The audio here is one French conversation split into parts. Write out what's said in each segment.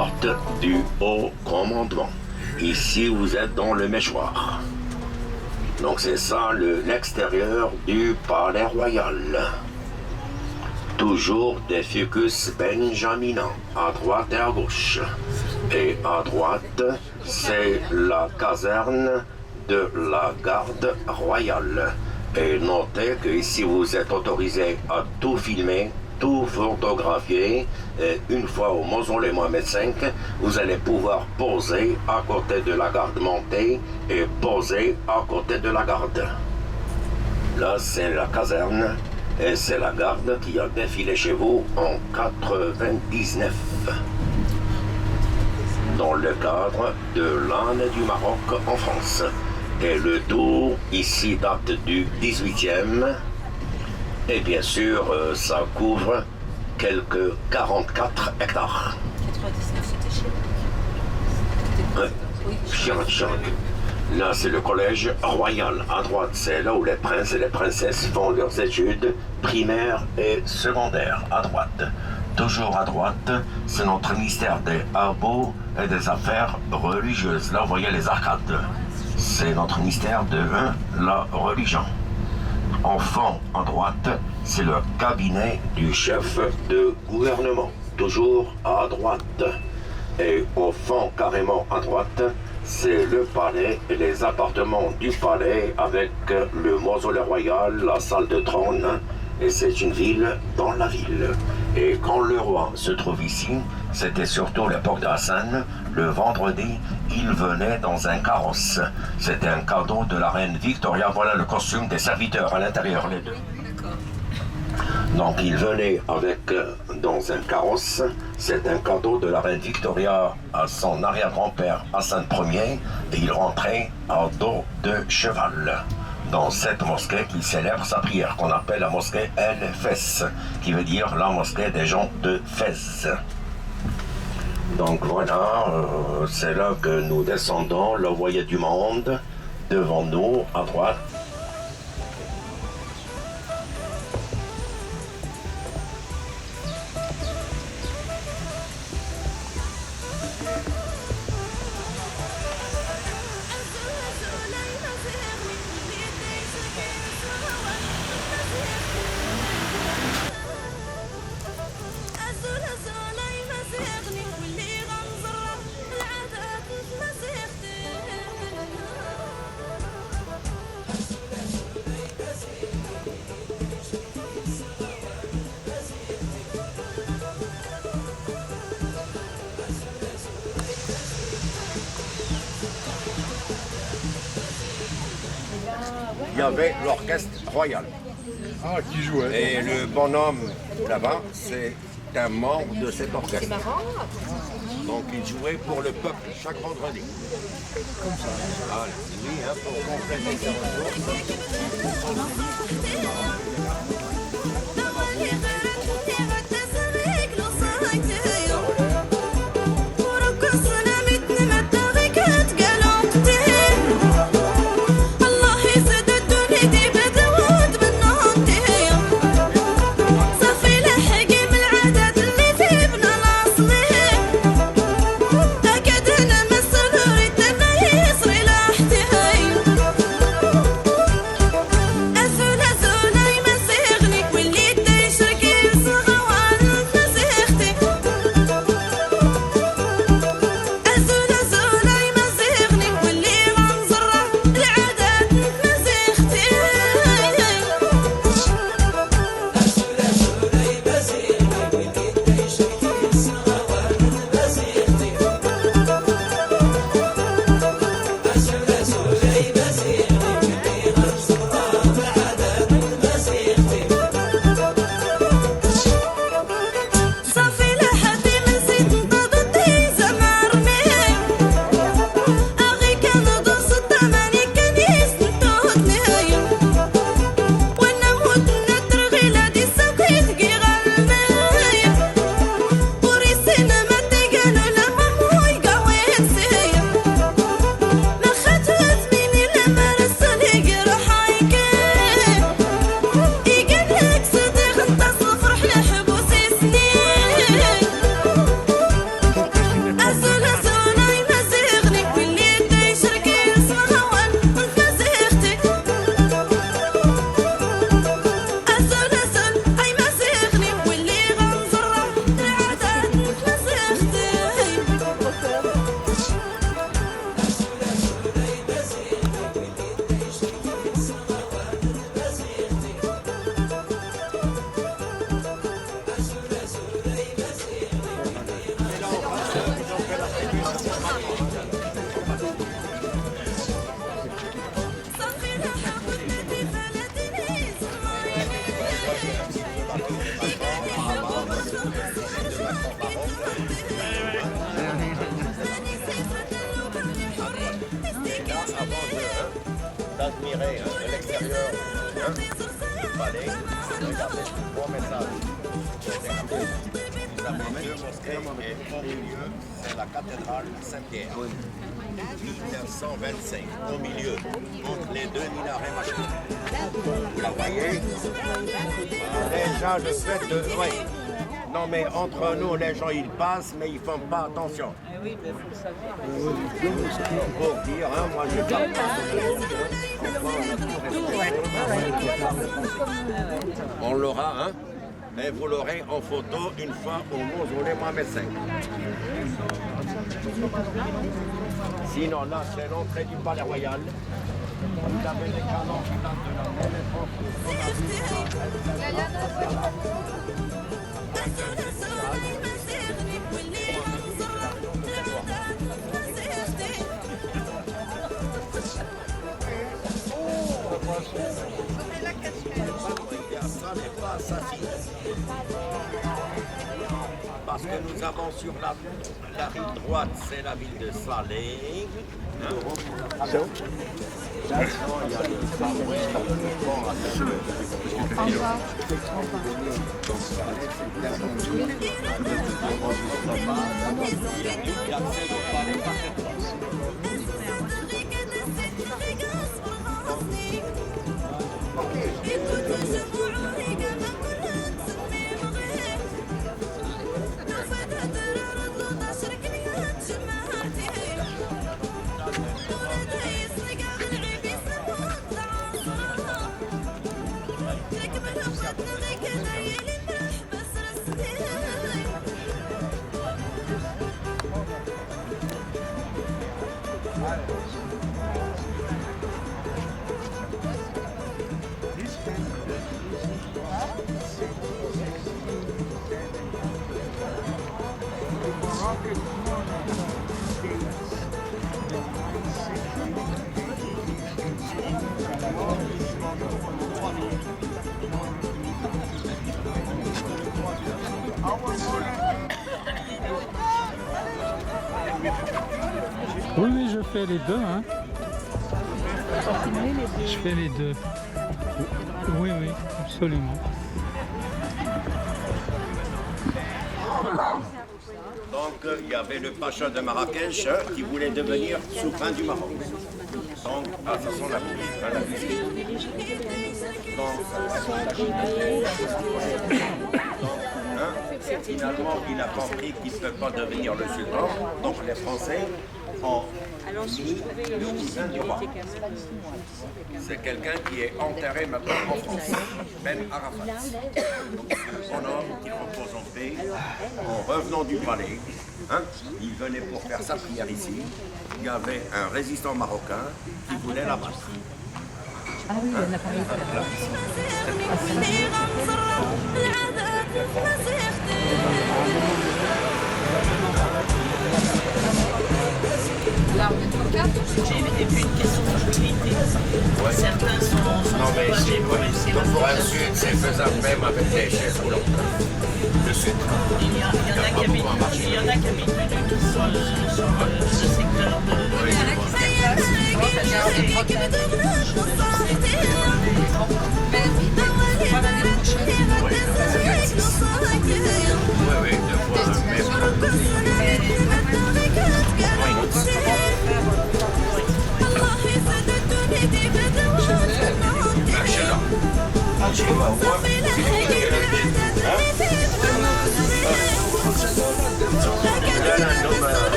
porte du haut commandement. Ici, vous êtes dans le méchoir. Donc c'est ça l'extérieur du palais royal. Toujours des ficus benjaminants, à droite et à gauche. Et à droite, c'est la caserne de la garde royale. Et notez que ici vous êtes autorisé à tout filmer, tout photographier. Et une fois au mausolée Mohamed V, vous allez pouvoir poser à côté de la garde montée et poser à côté de la garde. Là, c'est la caserne et c'est la garde qui a défilé chez vous en 99 dans le cadre de l'âne du Maroc en France. Et le tour ici date du 18e. Et bien sûr, ça couvre quelques 44 hectares. 99, c'était Chirac. Là, c'est le collège royal. À droite, c'est là où les princes et les princesses font leurs études primaires et secondaires. À droite. Toujours à droite, c'est notre ministère des Arbres et des Affaires religieuses. Là, vous voyez les arcades. C'est notre ministère de la religion. En fond, à droite, c'est le cabinet du chef de gouvernement. Toujours à droite. Et au fond, carrément à droite, c'est le palais et les appartements du palais avec le mausolée royal, la salle de trône. Et c'est une ville dans la ville. Et quand le roi se trouve ici, c'était surtout l'époque de Hassan, le vendredi, il venait dans un carrosse. C'était un cadeau de la reine Victoria. Voilà le costume des serviteurs à l'intérieur, les deux. Donc il venait dans un carrosse. C'est un cadeau de la reine Victoria à son arrière-grand-père Hassan Ier. Et il rentrait à dos de cheval dans cette mosquée qui célèbre sa prière, qu'on appelle la mosquée El Fès, qui veut dire la mosquée des gens de Fès. Donc voilà, c'est là que nous descendons. Là, vous voyez du monde devant nous, à droite. Il y avait l'orchestre royal. Ah, qui jouait. Et le bonhomme là-bas, c'est un membre de cet orchestre. C'est marrant. Donc il jouait pour le peuple chaque vendredi. Comme ça. Voilà. Oui, hein, pour compléter ses D'admirer l'extérieur du palais, regardez ce beau message. Nous avons deux mosquées et au milieu, c'est la cathédrale Saint-Pierre. 1925, au milieu, entre les deux minarets machins. Vous la voyez? Déjà, le fait de... Oui. Non, mais entre nous, les gens, ils passent, mais ils font pas attention. Oui, mais vous le savez. Pour dire, hein, moi, je parle pas. On l'aura, hein? Et vous l'aurez en photo une fois au mausolée Mohamed V. Sinon, là, c'est l'entrée du palais royal. Vous avez les canons qui datent de la même époque. Ça n'est pas assassiné. Parce que nous avons sur la rive droite, c'est la ville de Salé. Oui, oui, je fais les deux, hein. Je fais les deux. Oui, oui, absolument. Donc, il y avait le pacha de Marrakech qui voulait devenir souverain du Maroc. Donc, ce sont la finalement, il a compris qu'il ne peut pas devenir le sultan. Donc, les Français ont mis le cousin du roi. C'est quelqu'un qui est enterré maintenant en France, Ben Arafat. Son homme qui repose en paix, en revenant du palais, hein, il venait pour faire sa prière ici. Il y avait un résistant marocain qui voulait la battre. Ah oui, on a parlé de ça. Et puis une question de fluidité. Certains sont Non mais c'est pour un sud, c'est faisable même avec des chaises roulantes. Le sud. Il y en a qui habitent plus du tout sur le secteur de... Oui, deux fois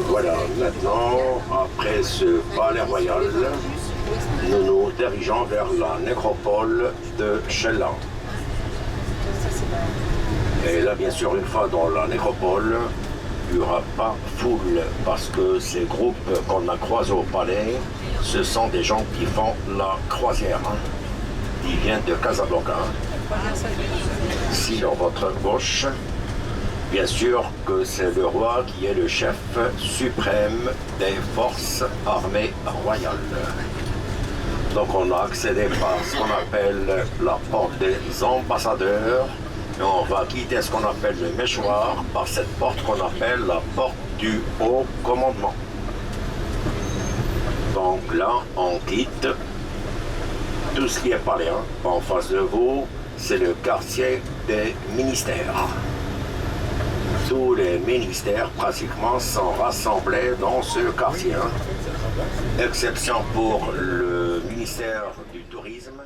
voilà, maintenant, après ce palais royal, nous nous dirigeons vers la nécropole de Chellan. Et là, bien sûr, une fois dans la nécropole, il n'y aura pas foule, parce que ces groupes qu'on a croisés au palais, ce sont des gens qui font la croisière. Ils viennent de Casablanca. Ici, dans votre gauche, bien sûr que c'est le roi qui est le chef suprême des forces armées royales. Donc on a accédé par ce qu'on appelle la porte des ambassadeurs et on va quitter ce qu'on appelle le mâchoire par cette porte qu'on appelle la porte du haut commandement. Donc là, on quitte tout ce qui est palais. En face de vous, c'est le quartier des ministères. Tous les ministères pratiquement sont rassemblés dans ce quartier, exception pour le ministère du tourisme.